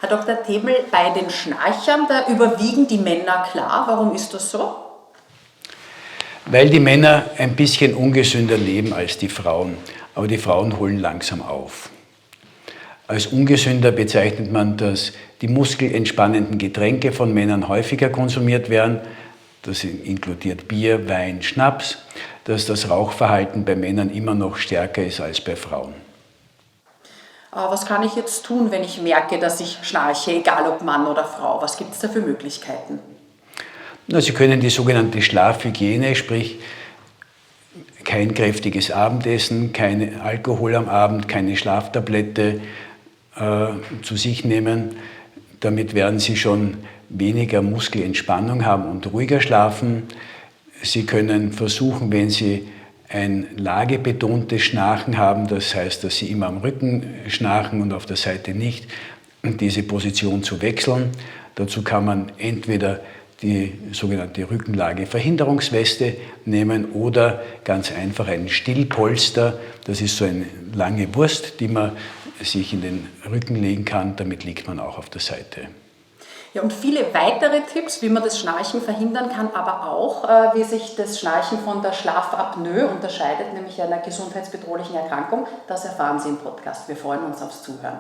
Herr Dr. Thebel, bei den Schnarchern, da überwiegen die Männer klar. Warum ist das so? Weil die Männer ein bisschen ungesünder leben als die Frauen, aber die Frauen holen langsam auf. Als ungesünder bezeichnet man, dass die muskelentspannenden Getränke von Männern häufiger konsumiert werden. Das inkludiert Bier, Wein, Schnaps, dass das Rauchverhalten bei Männern immer noch stärker ist als bei Frauen. Was kann ich jetzt tun, wenn ich merke, dass ich schnarche, egal ob Mann oder Frau? Was gibt es da für Möglichkeiten? Sie können die sogenannte Schlafhygiene, sprich kein kräftiges Abendessen, kein Alkohol am Abend, keine Schlaftablette zu sich nehmen. Damit werden Sie schon weniger Muskelentspannung haben und ruhiger schlafen. Sie können versuchen, wenn Sie ein lagebetontes Schnarchen haben, das heißt, dass Sie immer am Rücken schnarchen und auf der Seite nicht, diese Position zu wechseln. Dazu kann man entweder die sogenannte Rückenlage-Verhinderungsweste nehmen oder ganz einfach einen Stillpolster. Das ist so eine lange Wurst, die man sich in den Rücken legen kann. Damit liegt man auch auf der Seite. Ja, und viele weitere Tipps, wie man das Schnarchen verhindern kann, aber auch, wie sich das Schnarchen von der Schlafapnoe unterscheidet, nämlich einer gesundheitsbedrohlichen Erkrankung, das erfahren Sie im Podcast. Wir freuen uns aufs Zuhören.